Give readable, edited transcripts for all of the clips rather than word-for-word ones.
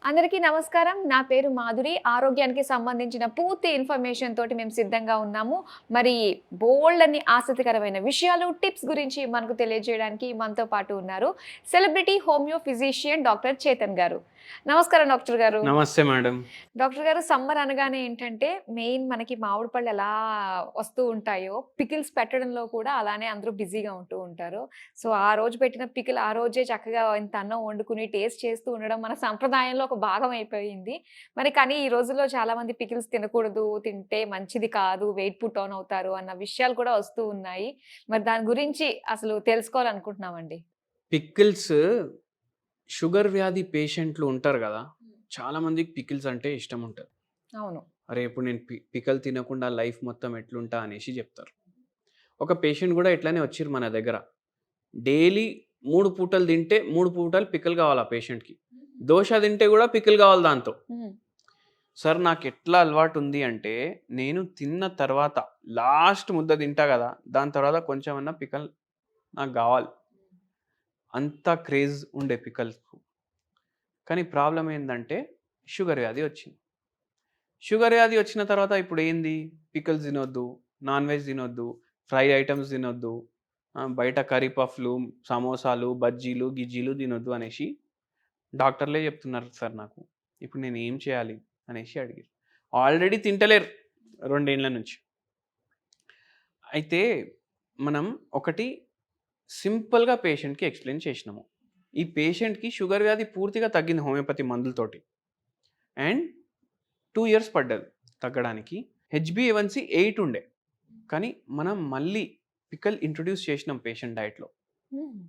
అందరికీ నమస్కారం. నా పేరు మాధురి. ఆరోగ్యానికి సంబంధించిన పూర్తి ఇన్ఫర్మేషన్ తోటి మేము సిద్ధంగా ఉన్నాము. మరి బోలెడన్ని ఆసక్తికరమైన విషయాలు, టిప్స్ గురించి మనకు తెలియజేయడానికి మనతో పాటు ఉన్నారు celebrity homeo physician doctor Chetan గారు. నమస్కారం డాక్టర్ గారు. నమస్తే మేడం. డాక్టర్ గారు, సమ్మర్ అనగానే ఏంటంటే మెయిన్ మనకి మామిడి పళ్ళు ఎలా వస్తూ ఉంటాయో, పికిల్స్ పెట్టడంలో కూడా అలానే అందరూ బిజీగా ఉంటూ ఉంటారు. సో, ఆ రోజు పెట్టిన పికిల్ ఆ రోజే చక్కగా ఇంత అన్నం వండుకుని టేస్ట్ చేస్తూ ఉండడం మన సంప్రదాయంలో ఒక భాగం అయిపోయింది. మరి కానీ ఈ రోజుల్లో చాలామంది పికిల్స్ తినకూడదు, తింటే మంచిది కాదు, వెయిట్ పుట్ ఆన్ అవుతారు అన్న విషయాలు కూడా వస్తూ ఉన్నాయి. మరి దాని గురించి అసలు తెలుసుకోవాలనుకుంటున్నామండి. పికిల్స్ షుగర్ వ్యాధి పేషెంట్లు ఉంటారు గదా! చాలా మందికి పికిల్స్ అంటే ఇష్టం ఉంటది. అవును. అరే! ఇప్పుడు నేను పికల్ తినకుండా లైఫ్ మొత్తం ఎట్లుంటా అనేసి జెప్తారు. ఒక పేషెంట్ గూడా ఇట్లనే వచ్చిర్రు మన దగ్గర. డైలీ 3 పూటలు తింటే 3 పూటలు పికిల్ గావాలి ఆ పేషెంట్‌కి. దోస తింటే గూడా పికిల్ గావాలి దాంతో. హ్మ్. సార్ నాకెట్లా అలవాటుంది అంటే, నేను తిన్న తర్వాత లాస్ట్ ముద్ద తింటా గదా! దాని తర్వాత కొంచెమన్నా పికల్ నాకు గావాలి. అంత క్రేజ్ ఉండే పికల్స్‌కు. కానీ ప్రాబ్లమ్ ఏందంటే షుగర్ వ్యాధి వచ్చింది. షుగర్ వ్యాధి వచ్చిన తర్వాత ఇప్పుడు ఏంది? పికిల్స్ తినొద్దు, నాన్ వెజ్ తినొద్దు, ఫ్రై ఐటెమ్స్ తినొద్దు, బయట కర్రీ పఫ్‌లు, సమోసాలు, బజ్జీలు, గిజ్జీలు తినొద్దు అనేసి డాక్టర్లే చెప్తున్నారు సార్ నాకు. ఇప్పుడు నేను ఏం చేయాలి అనేసి అడిగారు. ఆల్రెడీ తింటలేరు 2 ఏండ్ల నుంచి. అయితే మనం ఒకటి సింపుల్‌గా పేషెంట్‌కి ఎక్స్‌ప్లెయిన్ చేసినాము. ఈ పేషెంట్‌కి షుగర్ వ్యాధి పూర్తిగా తగ్గింది హోమియోపతి మందులతోటి. అండ్ 2 ఇయర్స్ పడ్డది తగ్గడానికి. హెచ్‌బీఏవన్సీ 8 ఉండే. కానీ మనం మళ్ళీ పికల్ ఇంట్రొడ్యూస్ చేసినాం పేషెంట్ డైట్‌లో. హ్మ్.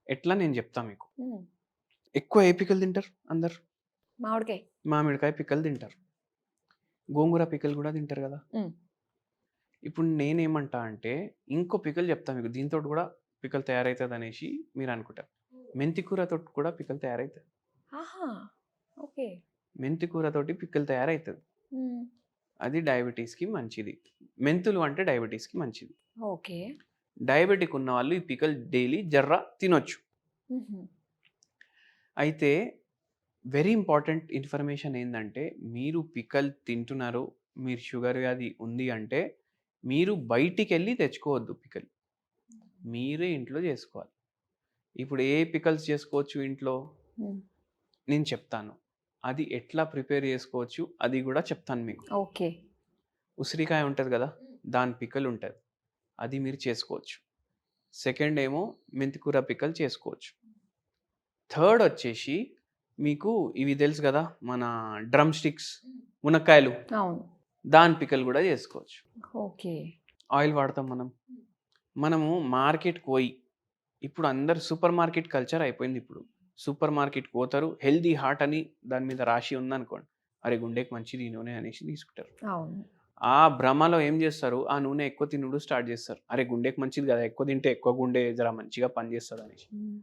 ఎట్లా నేను చెప్తా మీకు. హ్మ్. ఎక్కువ ఏ పికల్ తింటారు అందరు? మామిడికాయ. మామిడికాయ పికల్ తింటారు. గోంగూర పికల్ కూడా తింటారు కదా! హ్మ్. ఇప్పుడు నేనేమంటా అంటే ఇంకో పికల్ చెప్తా మీకు. దీనితోటి కూడా పికల్ తయారైతదనేసి మీరు అనుకుంటారు. మెంతి కూరతోటి కూడా పికల్ తయారైతది. ఆహా! ఓకే. మెంతి కూరతోటి పికల్ తయారైతది. హ్మ్. అది డయాబెటిస్‌కి మంచిది. మెంతులు అంటే డయాబెటిస్‌కి మంచిది. ఓకే. డయాబెటిక్ ఉన్నవాళ్ళు ఈ పికల్ డైలీ జర్ర తినొచ్చు. హుహు. అయితే వెరీ ఇంపార్టెంట్ ఇన్ఫర్మేషన్ ఏందంటే, మీరు పికల్ తింటున్నారు, మీరు షుగర్ వ్యాధి ఉంది అంటే, మీరు బయటికెళ్ళి తెచ్చుకోవద్దు పికల్. మీరే ఇంట్లో చేసుకోవాలి. ఇప్పుడు ఏ పికల్స్ చేసుకోవచ్చు ఇంట్లో? హ్మ్. నేను చెప్తాను. అది ఎట్లా ప్రిపేర్ చేసుకోవచ్చు అది గూడా చెప్తాను మీకు. ఓకే. ఉసిరికాయ ఉంటది గదా! దాని పికల్ ఉంటది. అది మీరు చేసుకోవచ్చు. సెకండ్ ఏమో మెంతికూర పికల్ చేసుకోవచ్చు. థర్డ్ వచ్చేసి మీకు ఇవి తెలుసు గదా! మన డ్రమ్ స్టిక్స్, మునక్కాయలు, అవును. దాని పికల్ గూడా చేసుకోవచ్చు. ఓకే. ఆయిల్ వాడతాం మనం. మనము మార్కెట్‌కి పోయి ఇప్పుడు అందరూ సూపర్ మార్కెట్ కల్చర్ అయిపోయింది ఇప్పుడు. సూపర్ మార్కెట్‌కి పోతారు. హెల్తీ హార్ట్ అని దాని మీద రాసి ఉందనుకోండి. అరే! గుండెకి మంచిది ఈ నూనె అనేసి తీసుకుంటారు. అవును. ఆ భ్రమలో ఏం జేస్తారు? ఆ నూనె ఎక్కువ తినుడు స్టార్ట్ జేస్తారు. అరే! గుండెకి మంచిది గదా! ఎక్కువ తింటే ఎక్కువ గుండె జర మంచిగా పనిజేస్తదనేసి. హ్మ్.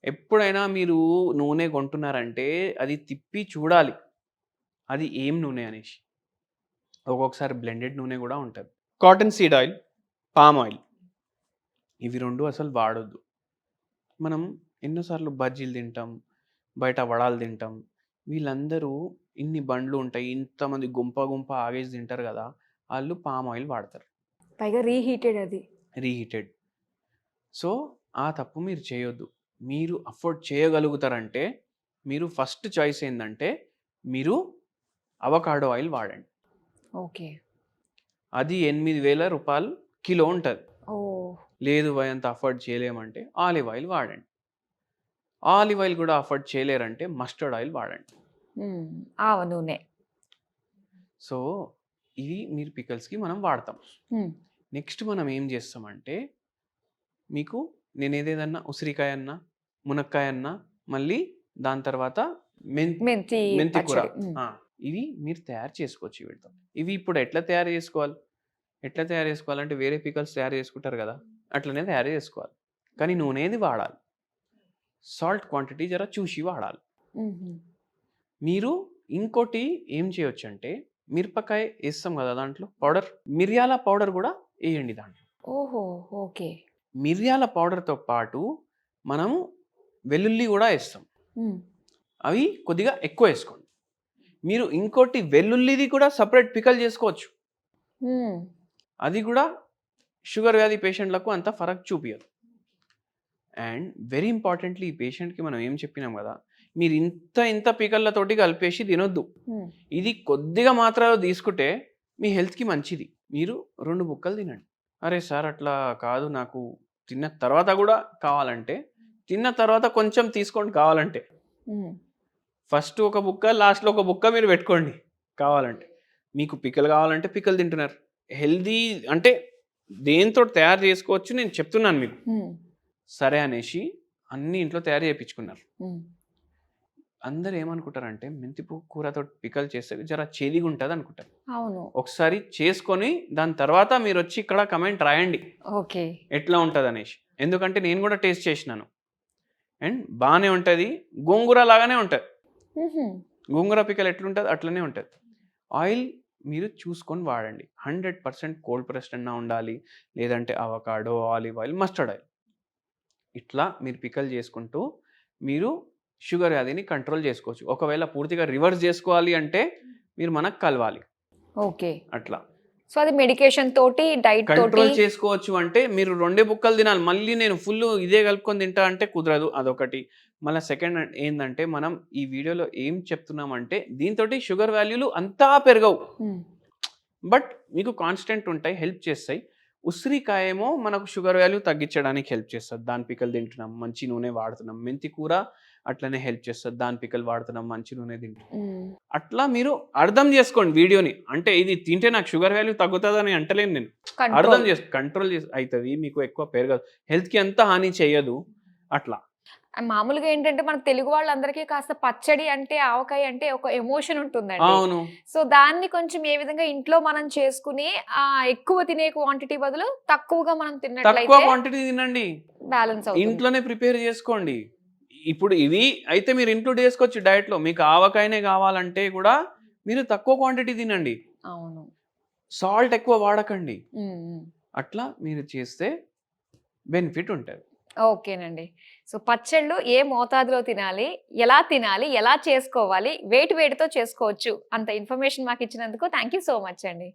ఎప్పుడైనా మీరు నూనె కొంటున్నారంటే అది తిప్పి చూడాలి. అది ఏం నూనె అనేసి. ఒక్కొక్కసారి బ్లెండెడ్ నూనె గూడా ఉంటది. Cotton seed oil, palm oil ఇవి 2 అసలు వాడొద్దు. మనం ఎన్నో సార్లు బజ్జీలు తింటాం, బయట వడాలు తింటాం. వీళ్ళందరూ ఇన్ని బండ్లు ఉంటాయి. ఇంతమంది గుంప గుంప ఆగేసి తింటారు గదా! ఆళ్ళు పామ్ ఆయిల్ వాడతారు. పైగా రీహీటెడ్ అది. రీహీటెడ్. సో, ఆ తప్పు మీరు చేయొద్దు. మీరు అఫోర్డ్ చేయగలుగుతారంటే, మీరు ఫస్ట్ చాయిస్ ఏందంటే, మీరు అవకాడో ఆయిల్ వాడండి. ఓకే. అది రూ. 8,000 కిలో ఉంటది. ఓహ్! లేదు భయ్ అంత అఫోర్డ్ చేయలేమంటే ఆలివ్ ఆయిల్ వాడండి. ఆలివ్ ఆయిల్ కూడా అఫోర్డ్ చేయలేరంటే మస్టర్డ్ ఆయిల్ వాడండి. హ్మ్. ఆవ నూనె. సో, ఇవి మీరు పికల్స్‌కి మనం వాడతాం. హ్మ్. నెక్స్ట్ మనం ఏం చేస్తామంటే, మీకు నేనేదేదన్నా ఉసిరికాయ అన్నా, మునక్కాయ అన్నా, మళ్ళీ దాని తర్వాత మెన్ మెంతి మెంతి కూర. పచ్చడి. హ్మ్. ఆ! ఇవి మీరు తయారు చేసుకోవచ్చు వీటితో. ఇవి ఇప్పుడు ఎట్లా తయారు చేసుకోవాలి? ఎట్లా తయారు చేసుకోవాలంటే వేరే పికల్స్ తయారు చేసుకుంటారు గదా! అట్లనే తయారు చేసుకోవాలి. కానీ నూనెది వాడాలి. సాల్ట్ క్వాంటిటీ జర చూసి వాడాలి. హుహు. మీరు ఇంకోటి ఏం చేయొచ్చంటే, మిరపకాయ ఏస్తాం గదా దాంట్లో పౌడర్. మిరియాల పౌడర్ గూడా ఎయండి దాంట్లో. ఓహో! ఓకే. మిరియాల పౌడర్‌తో పాటు మనము వెల్లుల్లి గూడా ఏస్తాం. హ్మ్. అవి కొద్దిగా ఎక్కువ వేసుకోండి. మీరు ఇంకోటి వెల్లుల్లిది కూడా సపరేట్ పికల్ చేసుకోవచ్చు. అది కూడా షుగర్ వ్యాధి పేషెంట్లకు అంత ఫరక్ చూపియదు. అండ్ వెరీ ఇంపార్టెంట్లీ ఈ పేషెంట్కి మనం ఏం చెప్పినాం కదా, మీరు ఇంత పికల్లతోటి కలిపేసి తినొద్దు. ఇది కొద్దిగా మాత్రలో తీసుకుంటే మీ హెల్త్కి మంచిది. మీరు 2 బుక్కలు తినండి. అరే సార్ అట్లా కాదు, నాకు తిన్న తర్వాత కూడా కావాలంటే, తిన్న తర్వాత కొంచెం తీసుకోండి కావాలంటే. ఫస్ట్ ఒక బుక్క, లాస్ట్లో ఒక బుక్క మీరు పెట్టుకోండి కావాలంటే. మీకు పికల్ కావాలంటే పికల్ తింటున్నారు. హెల్దీ అంటే దేంతో తయారు చేసుకోవచ్చు నేను చెప్తున్నాను మీకు. సరే అనేసి అన్ని ఇంట్లో తయారు చేయించుకున్నారు. అందరు ఏమనుకుంటారంటే మెంతి కూరతో పికల్ చేస్తే జర చేదిగా ఉంటుంది అనుకుంటారు. అవును. ఒకసారి చేసుకొని దాని తర్వాత మీరు వచ్చి ఇక్కడ కమెంట్ రాయండి ఓకే ఎట్లా ఉంటుంది అనేసి. ఎందుకంటే నేను కూడా టేస్ట్ చేసినాను అండ్ బాగానే ఉంటుంది. గోంగూర లాగానే ఉంటుంది. గోంగూర పికల్ ఎట్లుంటుంది అట్లనే ఉంటుంది. ఆయిల్ మీరు చూసుకొని వాడండి. 100% కోల్డ్ ప్రెస్డ్ అన్నా ఉండాలి, లేదంటే avocado, olive oil, mustard oil. ఇట్లా మీరు పికల్ చేసుకుంటూ మీరు షుగర్ వ్యాధిని కంట్రోల్ చేసుకోవచ్చు. ఒకవేళ పూర్తిగా రివర్స్ చేసుకోవాలి అంటే మీరు మనకు కలవాలి. ఓకే. అట్లా సో అది మెడికేషన్ తోటి, డైట్ తోటి కంట్రోల్ చేసుకోవచ్చు. అంటే మీరు 2 బుక్కలు తినాలి, మళ్ళీ నేను ఫుల్ ఇదే కలుపుకొని తింటా అంటే కుదరదు. అదొకటి. మళ్ళీ సెకండ్ ఏంటంటే మనం ఈ వీడియోలో ఏం చెప్తున్నామంటే దీంతో షుగర్ వాల్యూలు అంతా పెరగవు, బట్ మీకు కాన్స్టెంట్ ఉంటాయి, హెల్ప్ చేస్తాయి. ఉసిరికాయ ఏమో మనకు షుగర్ వాల్యూ తగ్గించడానికి హెల్ప్ చేస్తుంది. దాని పికల్ తింటున్నాం, మంచి నూనె వాడుతున్నాం. మెంతి కూర అట్లనే హెల్ప్ చేస్తుంది, దాని పికల్ వాడుతున్నాం, మంచి నూనె తింటున్నాం. అట్లా మీరు అర్థం చేసుకోండి వీడియోని. అంటే ఇది తింటే నాకు షుగర్ వాల్యూ తగ్గుతుందని అంటలేను నేను. అర్థం కంట్రోల్ అవుతుంది, మీకు ఎక్కువ పెరగదు, హెల్త్కి అంత హాని చేయదు. అట్లా మామూలుగా ఏంటంటే మన తెలుగు వాళ్ళందరికీ కాస్త పచ్చడి అంటే, ఆవకాయ అంటే ఒక ఎమోషన్ ఉంటుందండి. అవును. సో దాన్ని కొంచెం ఏ విధంగా ఇంట్లో మనం చేసుకుని ఎక్కువ తినే క్వాంటిటీ బదులు తక్కువగా మనం తక్కువ తిన్నట్లయితే క్వాంటిటీ తినండి, బ్యాలెన్స్ అవుతుంది. ఇంట్లోనే ప్రిపేర్ చేసుకోండి. ఇప్పుడు ఇవి అయితే మీరు ఇంక్లూడ్ చేసుకోవచ్చు డైట్లో. మీకు ఆవకాయనే కావాలంటే కూడా మీరు తక్కువ క్వాంటిటీ తినండి. అవును. సాల్ట్ ఎక్కువ వాడకండి. అట్లా మీరు చేస్తే బెనిఫిట్ ఉంటుంది. ఓకేనండి. సో పచ్చళ్ళు ఏ మోతాదులో తినాలి, ఎలా చేసుకోవాలి, వేటితో చేసుకోవచ్చు అంత ఇన్ఫర్మేషన్ మాకు ఇచ్చినందుకు థ్యాంక్ యూ సో మచ్ అండి.